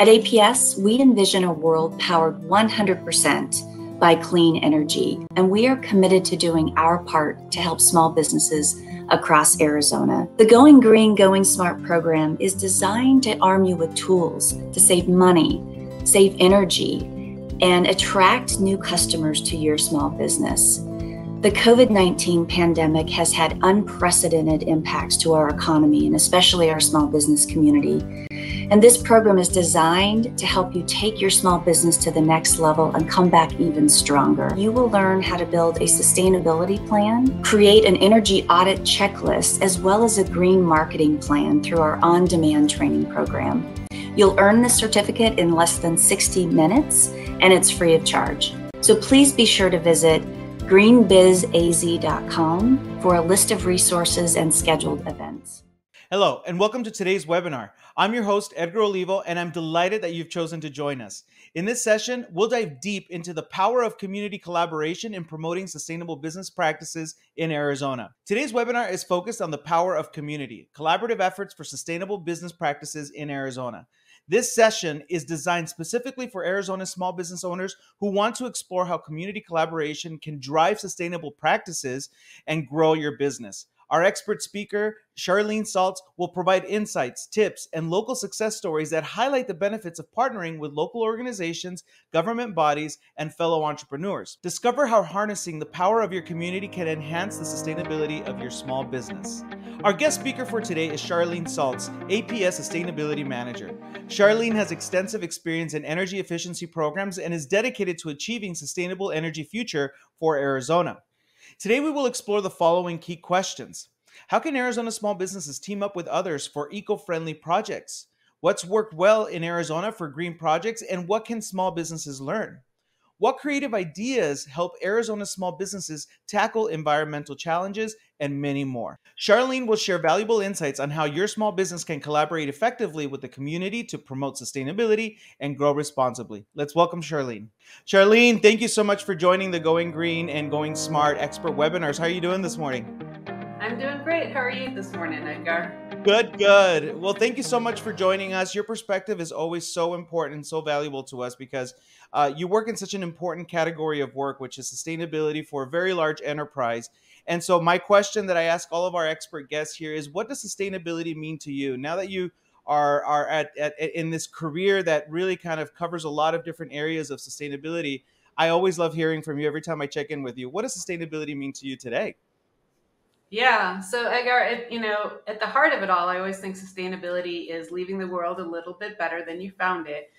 At APS, we envision a world powered 100% by clean energy, and we are committed to doing our part to help small businesses across Arizona. The Going Green, Going Smart program is designed to arm you with tools to save money, save energy, and attract new customers to your small business. The COVID-19 pandemic has had unprecedented impacts to our economy and especially our small business community. And this program is designed to help you take your small business to the next level and come back even stronger. You will learn how to build a sustainability plan, create an energy audit checklist, as well as a green marketing plan through our on-demand training program. You'll earn the certificate in less than 60 minutes, and it's free of charge. So please be sure to visit greenbizaz.com for a list of resources and scheduled events. Hello, and welcome to today's webinar. I'm your host, Edgar Olivo, and I'm delighted that you've chosen to join us. In this session, we'll dive deep into the power of community collaboration in promoting sustainable business practices in Arizona. Today's webinar is focused on the power of community, collaborative efforts for sustainable business practices in Arizona. This session is designed specifically for Arizona small business owners who want to explore how community collaboration can drive sustainable practices and grow your business. Our expert speaker, Charlene Saltz, will provide insights, tips, and local success stories that highlight the benefits of partnering with local organizations, government bodies, and fellow entrepreneurs. Discover how harnessing the power of your community can enhance the sustainability of your small business. Our guest speaker for today is Charlene Saltz, APS Sustainability Manager. Charlene has extensive experience in energy efficiency programs and is dedicated to achieving sustainable energy future for Arizona. Today, we will explore the following key questions. How can Arizona small businesses team up with others for eco-friendly projects? What's worked well in Arizona for green projects, and what can small businesses learn? What creative ideas help Arizona small businesses tackle environmental challenges, and many more? Charlene will share valuable insights on how your small business can collaborate effectively with the community to promote sustainability and grow responsibly. Let's welcome Charlene. Charlene, thank you so much for joining the Going Green and Going Smart expert webinars. How are you doing this morning? I'm doing great. How are you this morning, Edgar? Good. Well, thank you so much for joining us. Your perspective is always so important and so valuable to us because you work in such an important category of work, which is sustainability for a very large enterprise. And so my question that I ask all of our expert guests here is, what does sustainability mean to you? Now that you are in this career that really kind of covers a lot of different areas of sustainability, I always love hearing from you every time I check in with you. What does sustainability mean to you today? Yeah. So Edgar, at the heart of it all, I always think sustainability is leaving the world a little bit better than you found it,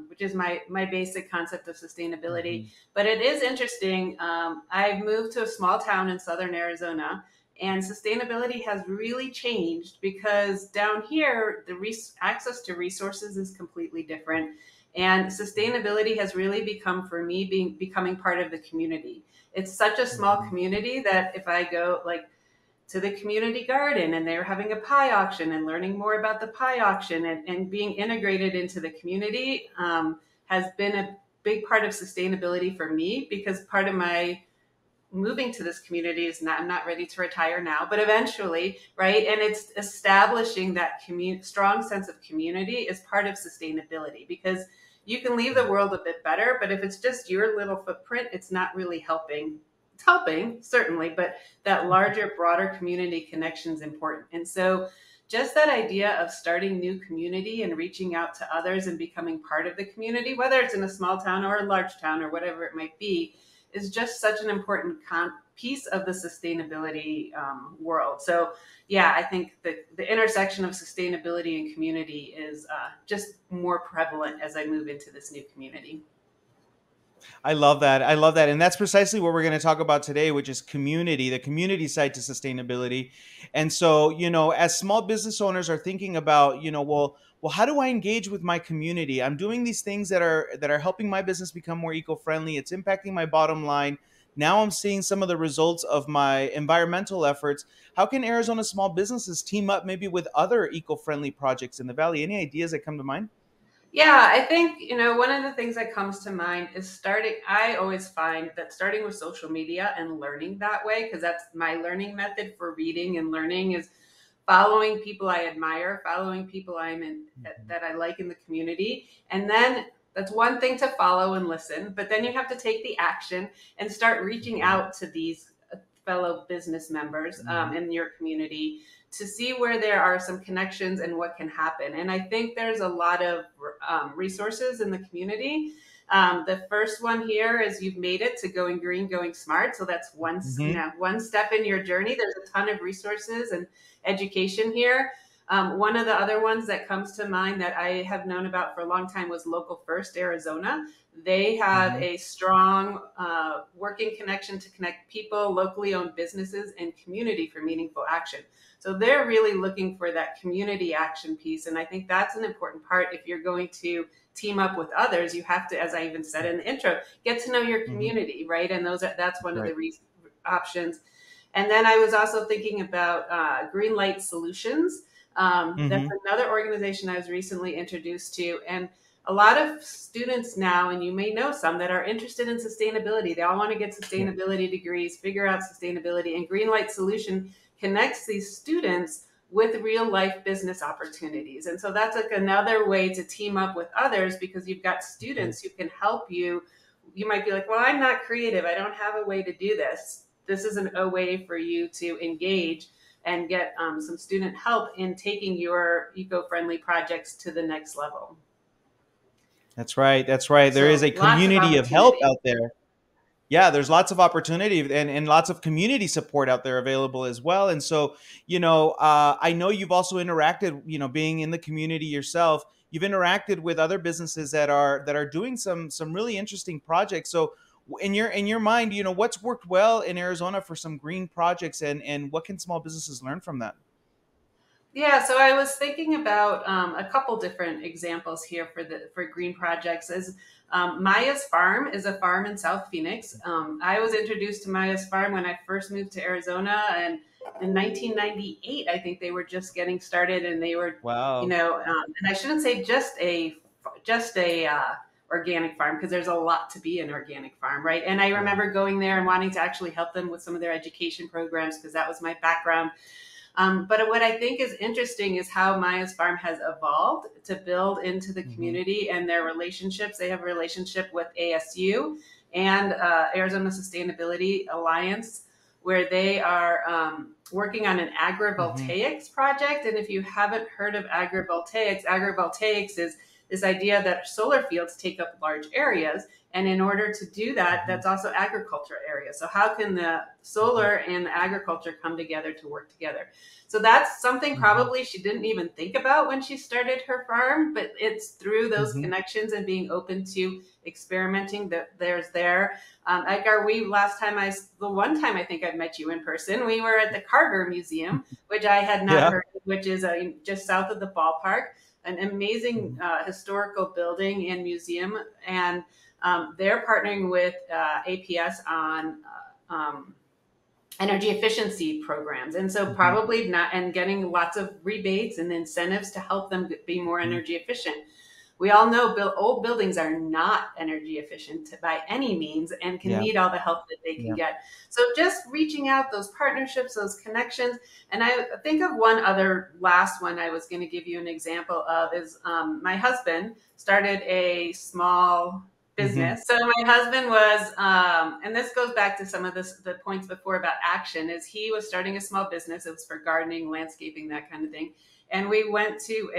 which is my basic concept of sustainability. Mm-hmm. But it is interesting. I've moved to a small town in southern Arizona, and sustainability has really changed because down here, the access to resources is completely different. And sustainability has really become, for me, becoming part of the community. It's such a small community that if I go to the community garden and they're having a pie auction and learning more about the pie auction and being integrated into the community has been a big part of sustainability for me, because part of my moving to this community is I'm not ready to retire now, but eventually, right? And it's establishing that strong sense of community is part of sustainability, because you can leave the world a bit better, but if it's just your little footprint, it's not really helping. It's helping, certainly, but that larger, broader community connection is important. And so just that idea of starting new community and reaching out to others and becoming part of the community, whether it's in a small town or a large town or whatever it might be, is just such an important piece of the sustainability world. So yeah, I think the intersection of sustainability and community is just more prevalent as I move into this new community. I love that. And that's precisely what we're going to talk about today, which is community, the community side to sustainability. And so, as small business owners are thinking about, well, how do I engage with my community? I'm doing these things that are helping my business become more eco-friendly. It's impacting my bottom line. Now I'm seeing some of the results of my environmental efforts. How can Arizona small businesses team up maybe with other eco-friendly projects in the Valley? Any ideas that come to mind? Yeah, I think, one of the things that comes to mind is I always find that starting with social media and learning that way, because that's my learning method for reading and learning, is following people I admire, following people that I like in the community. And then that's one thing to follow and listen, but then you have to take the action and start reaching out to these fellow business members in your community to see where there are some connections and what can happen. And I think there's a lot of resources in the community. The first one here is you've made it to Going Green, Going Smart. So that's one step in your journey. There's a ton of resources and education here. One of the other ones that comes to mind that I have known about for a long time was Local First Arizona. They have a strong working connection to connect people, locally owned businesses, and community for meaningful action. So they're really looking for that community action piece. And I think that's an important part. If you're going to team up with others, you have to, as I even said in the intro, get to know your community, right? And that's one of the options. And then I was also thinking about Green Light Solutions. That's another organization I was recently introduced to. And a lot of students now, and you may know some that are interested in sustainability. They all want to get sustainability degrees, figure out sustainability. And Green Light Solution connects these students with real life business opportunities. And so that's like another way to team up with others, because you've got students who can help you. You might be like, well, I'm not creative. I don't have a way to do this. This isn't a way for you to engage and get some student help in taking your eco-friendly projects to the next level. That's right. That's right. There is a community of help out there. Yeah, there's lots of opportunity and lots of community support out there available as well. And so, I know you've also interacted, being in the community yourself, you've interacted with other businesses that are doing some really interesting projects. So in your mind, what's worked well in Arizona for some green projects, and what can small businesses learn from that? Yeah, so I was thinking about a couple different examples here for green projects. Maya's Farm is a farm in South Phoenix. I was introduced to Maya's Farm when I first moved to Arizona, and in 1998, I think they were just getting started, and they were, and I shouldn't say just a organic farm, because there's a lot to be an organic farm, right? And I remember going there and wanting to actually help them with some of their education programs, because that was my background. But what I think is interesting is how Maya's Farm has evolved to build into the community and their relationships. They have a relationship with ASU and Arizona Sustainability Alliance, where they are working on an agrivoltaics project. And if you haven't heard of agrivoltaics is this idea that solar fields take up large areas. And in order to do that, that's also agriculture area. So how can the solar and the agriculture come together to work together? So that's something probably she didn't even think about when she started her farm, but it's through those connections and being open to experimenting that there's there. Edgar, the one time I think I met you in person, we were at the Carter Museum, which I had not heard of, which is just south of the ballpark, an amazing historical building and museum. And they're partnering with APS on energy efficiency programs. And so probably and getting lots of rebates and incentives to help them be more energy efficient. We all know old buildings are not energy efficient by any means and can need all the help that they can get. So just reaching out, those partnerships, those connections. And I think of one other last one I was going to give you an example of is my husband started a small business. So my husband was, and this goes back to some of the points before about action, is he was starting a small business. It was for gardening, landscaping, that kind of thing. And we went to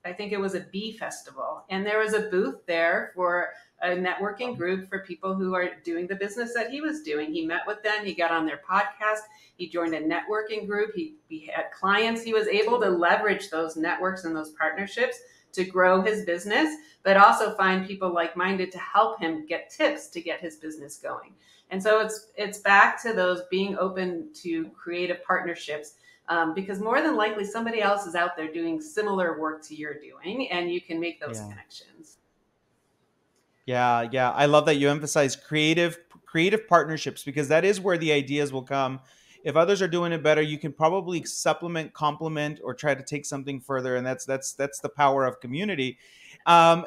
I think it was a bee festival. And there was a booth there for a networking group for people who are doing the business that he was doing. He met with them. He got on their podcast. He joined a networking group. He had clients. He was able to leverage those networks and those partnerships to grow his business, but also find people like-minded to help him get tips to get his business going. And so it's back to those being open to creative partnerships, because more than likely somebody else is out there doing similar work to you're doing, and you can make those connections. Yeah. I love that you emphasize creative partnerships, because that is where the ideas will come. If others are doing it better, you can probably supplement, complement, or try to take something further. And that's the power of community. I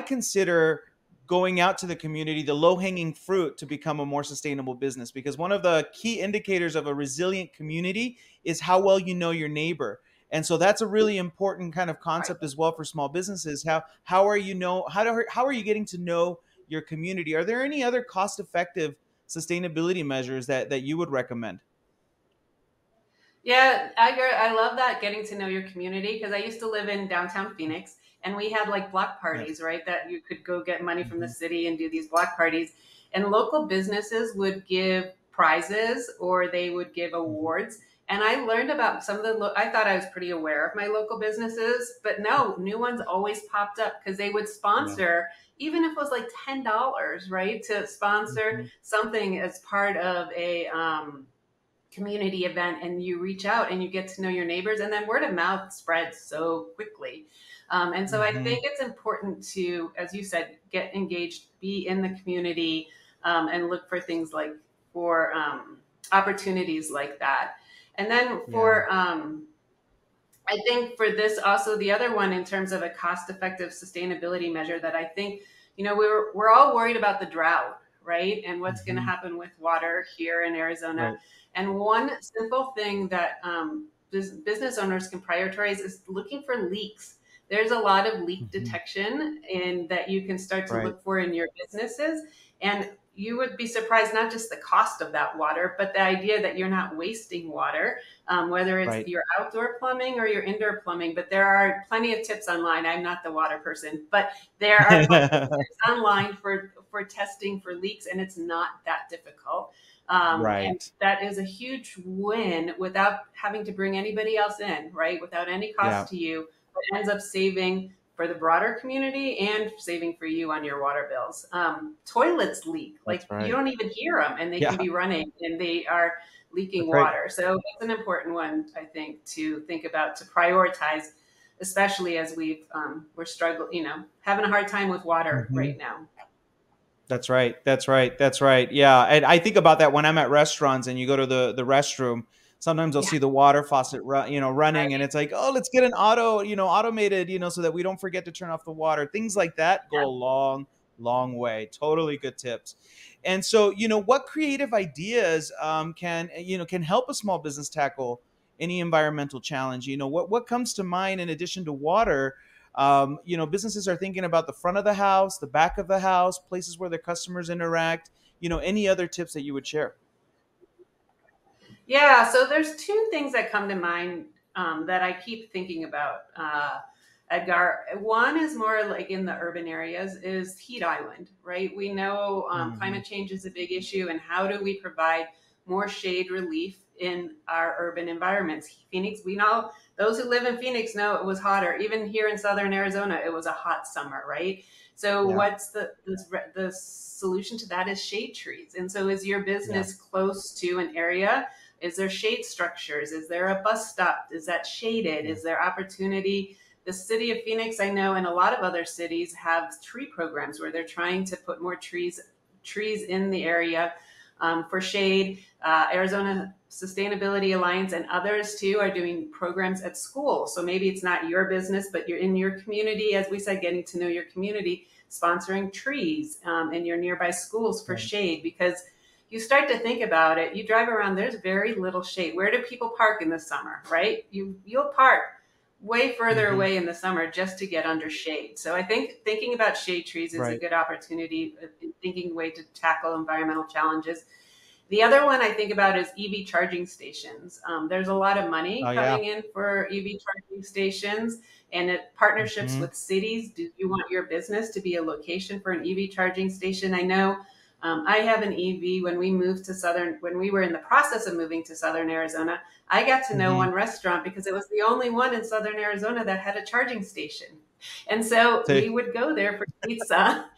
consider going out to the community, the low-hanging fruit to become a more sustainable business. Because one of the key indicators of a resilient community is how well you know your neighbor. And so that's a really important kind of Right. concept as well for small businesses. How are you getting to know your community? Are there any other cost-effective sustainability measures that you would recommend? Yeah, I love that, getting to know your community, because I used to live in downtown Phoenix, and we had like block Yeah. parties, right? That you could go get money from the Hmm. city and do these block parties. And local businesses would give prizes or they would give Hmm. awards. And I learned about some of I thought I was pretty aware of my local businesses, but no, new ones always popped up because they would Yeah. sponsor, even if it was like $10, right? To sponsor Hmm. something as part of a, community event, and you reach out and you get to know your neighbors, and then word of mouth spreads so quickly. And so I Hmm. think it's important to, as you said, get engaged, be in the community, and look for things like for opportunities like that. And then Yeah. for I think for this also, the other one in terms of a cost effective sustainability measure that I think, we're all worried about the drought, right? And what's going to Hmm. happen with water here in Arizona. Right. And one simple thing that business owners can prioritize is looking for leaks. There's a lot of leak Hmm. detection in that you can start to Right. look for in your businesses. And you would be surprised, not just the cost of that water, but the idea that you're not wasting water, whether it's Right. your outdoor plumbing or your indoor plumbing. But there are plenty of tips online. I'm not the water person, but there are plenty of tips online for testing for leaks, and it's not that difficult. And Right. that is a huge win without having to bring anybody else in, right? Without any cost Yeah. to you, but ends up saving for the broader community and saving for you on your water bills. Toilets leak, That's like you right. don't even hear them, and they can Yeah. be running and they are leaking That's right. water. So it's an important one, I think, to think about, to prioritize, especially as we're struggling, having a hard time with water Hmm. right now. That's right. That's right. That's right. Yeah. And I think about that when I'm at restaurants and you go to the restroom. Sometimes I'll Yeah, see the water faucet running, and right. it's like, oh, let's get an automated, so that we don't forget to turn off the water. Things like that go a Yeah. long, long way. Totally good tips. And so, what creative ideas can help a small business tackle any environmental challenge? What comes to mind in addition to water? Businesses are thinking about the front of the house, the back of the house, places where their customers interact. Any other tips that you would share? Yeah, so there's two things that come to mind that I keep thinking about, Edgar. One is more like in the urban areas, is heat island, right? We know Hmm. climate change is a big issue, and how do we provide more shade relief in our urban environments? Phoenix, we know, those who live in Phoenix know it was hotter. Even here in southern Arizona, it was a hot summer, right? So Yeah. what's the solution to that is shade trees. And so is your Yeah. business close to an area? Is there shade structures? Is there a bus stop? Is that shaded? Yeah. Is there opportunity? The city of Phoenix, I know, and a lot of other cities have tree programs where they're trying to put more trees in the area for shade. Arizona Sustainability Alliance and others too are doing programs at school. So maybe it's not your business, but you're in your community, as we said, getting to know your community, sponsoring trees in your nearby schools for Right. shade, because you start to think about it, you drive around, there's very little shade. Where do people park in the summer, right? You'll park way further Hmm. away in the summer just to get under shade. So I think thinking about shade trees is a Right. good opportunity in thinking way to tackle environmental challenges. The other one I think about is EV charging stations. There's a lot of money Oh yeah. coming in for EV charging stations, and partnerships Hmm. with cities. Do you want your business to be a location for an EV charging station? I know I have an EV. When we were in the process of moving to Southern Arizona, I got to know Hmm. one restaurant because it was the only one in Southern Arizona that had a charging station. And so we See. would go there for pizza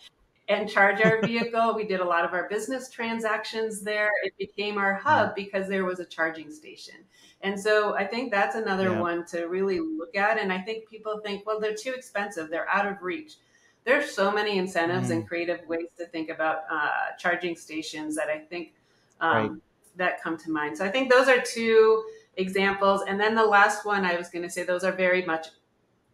and charge our vehicle. We did a lot of our business transactions there. It became our Yeah. hub because there was a charging station. And so I think that's another Yeah. one to really look at. And I think people think, well, they're too expensive, they're out of reach. There's so many incentives Mm. and creative ways to think about charging stations that I think Right. um, that come to mind. So I think those are two examples. And then the last one I was going to say, those are very much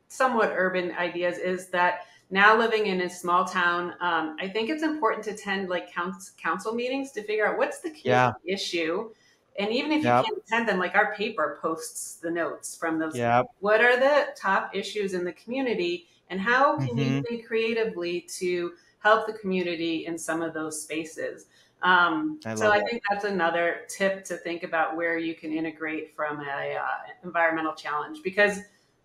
somewhat urban ideas, is that Now living in a small town, I think it's important to attend like council meetings to figure out what's the community Yeah. issue. And even if you Yep. can't attend them, like our paper posts the notes from those. Yep. What are the top issues in the community, and how can you Hmm. think creatively to help the community in some of those spaces? I So love I that. think that's another tip to think about where you can integrate from a environmental challenge, because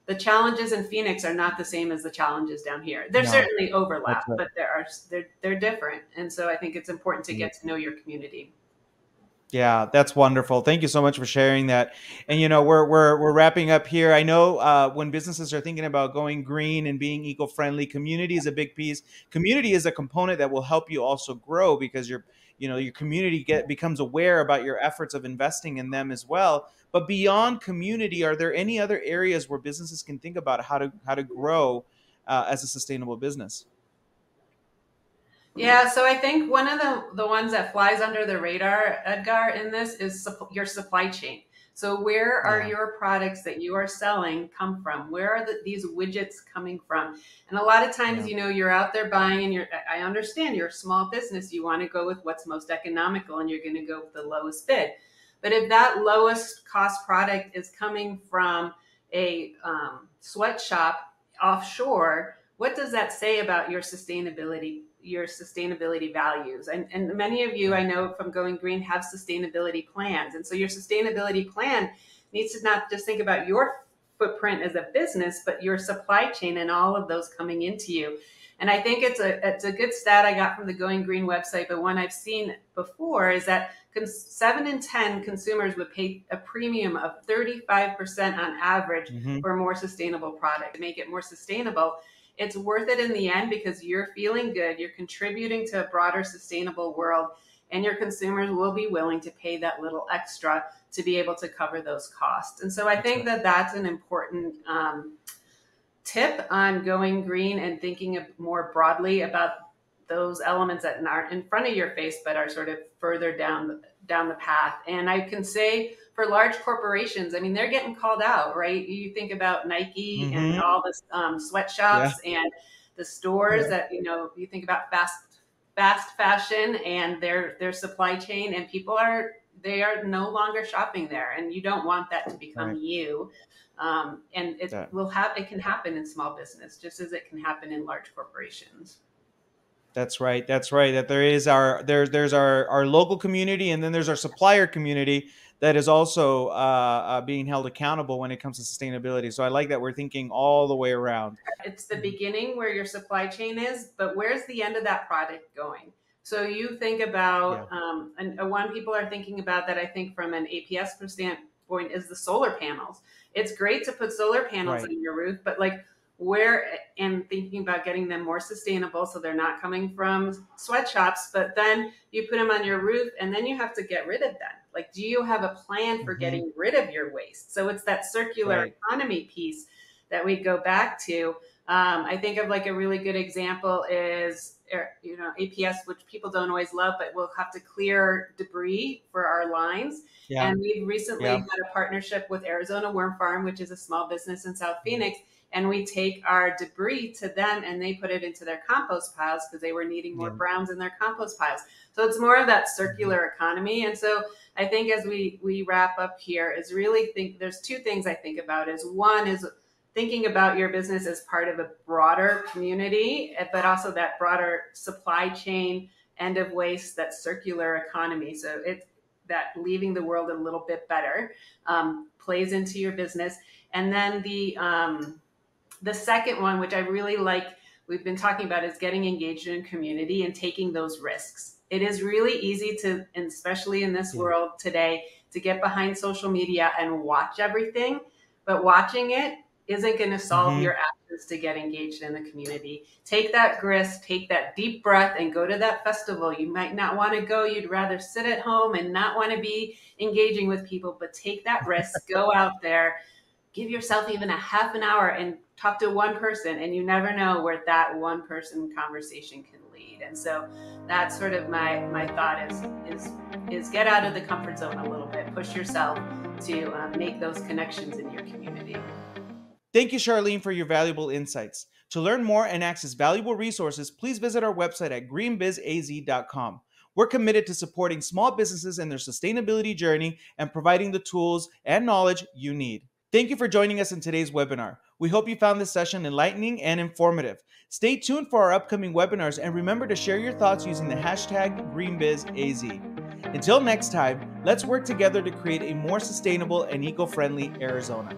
the challenges in Phoenix are not the same as the challenges down here. There's No, certainly that's overlap, right. but they're different, and so I think it's important to Yeah. get to know your community. Yeah, that's wonderful. Thank you so much for sharing that. And we're wrapping up here. I know when businesses are thinking about going green and being eco-friendly, community is a big piece. Community is a component that will help you also grow because your community becomes aware about your efforts of investing in them as well. But beyond community, are there any other areas where businesses can think about how to grow as a sustainable business? Yeah, so I think one of the ones that flies under the radar, Edgar, in this is your supply chain. So where are Yeah. your products that you are selling come from? Where are these widgets coming from? And a lot of times, Yeah. you're out there buying, and I understand you're a small business. You want to go with what's most economical, and you're going to go with the lowest bid. But if that lowest cost product is coming from a sweatshop offshore, what does that say about your sustainability values? And many of you I Right. know from Going Green have sustainability plans. And so your sustainability plan needs to not just think about your footprint as a business, but your supply chain and all of those coming into you. And I think it's a good stat I got from the Going Green website, but one I've seen before is that 7 in 10 consumers would pay a premium of 35% on average Hmm. for a more sustainable product. To make it more sustainable, it's worth it in the end because you're feeling good, you're contributing to a broader sustainable world, and your consumers will be willing to pay that little extra to be able to cover those costs. And so I That's think right. that that's an important tip on going green and thinking more broadly about those elements that aren't in front of your face but are sort of further down the path. And I can say for large corporations, I mean, they're getting called out, right? You think about Nike and Hmm. all the Yeah. sweatshops and the stores that you think about fast fashion and their supply chain, and they are no longer shopping there, and you don't want that to become Right. you. And That. it can happen in small business just as it can happen in large corporations. That's right. That's right. That there's our local community, and then there's our supplier community that is also being held accountable when it comes to sustainability. So I like that we're thinking all the way around. It's the beginning where your supply chain is, but where's the end of that product going? So you think Yeah. about, and one people are thinking about that I think from an APS standpoint is the solar panels. It's great to put solar panels Right. on your roof, but like where, and thinking about getting them more sustainable so they're not coming from sweatshops, but then you put them on your roof and then you have to get rid of them. Like, do you have a plan for Hmm. getting rid of your waste? So it's that circular Right. economy piece that we go back to. I think of like a really good example is, APS, which people don't always love, but we'll have to clear debris for our lines. Yeah. And we've recently Yeah. had a partnership with Arizona Worm Farm, which is a small business in South Phoenix. And we take our debris to them and they put it into their compost piles because they were needing more Yeah. browns in their compost piles. So it's more of that Hmm. circular economy. And so I think as we wrap up here is really think there's two things I think about is one is thinking about your business as part of a broader community, but also that broader supply chain, end of waste, that circular economy. So it's that leaving the world a little bit better plays into your business. And then the second one, which I really like, we've been talking about, is getting engaged in community and taking those risks. It is really easy to, and especially in this Yeah. world today, to get behind social media and watch everything, but watching it isn't going to solve Hmm. your actions to get engaged in the community. Take that grist, take that deep breath, and go to that festival. You might not want to go. You'd rather sit at home and not want to be engaging with people, but take that risk, go out there, give yourself even a half an hour and talk to one person, and you never know where that one person conversation can lead. And so that's sort of my thought is get out of the comfort zone a little bit, push yourself to make those connections in your community. Thank you, Charlene, for your valuable insights. To learn more and access valuable resources, please visit our website at greenbizaz.com. We're committed to supporting small businesses in their sustainability journey and providing the tools and knowledge you need. Thank you for joining us in today's webinar. We hope you found this session enlightening and informative. Stay tuned for our upcoming webinars and remember to share your thoughts using the hashtag GreenBizAZ. Until next time, let's work together to create a more sustainable and eco-friendly Arizona.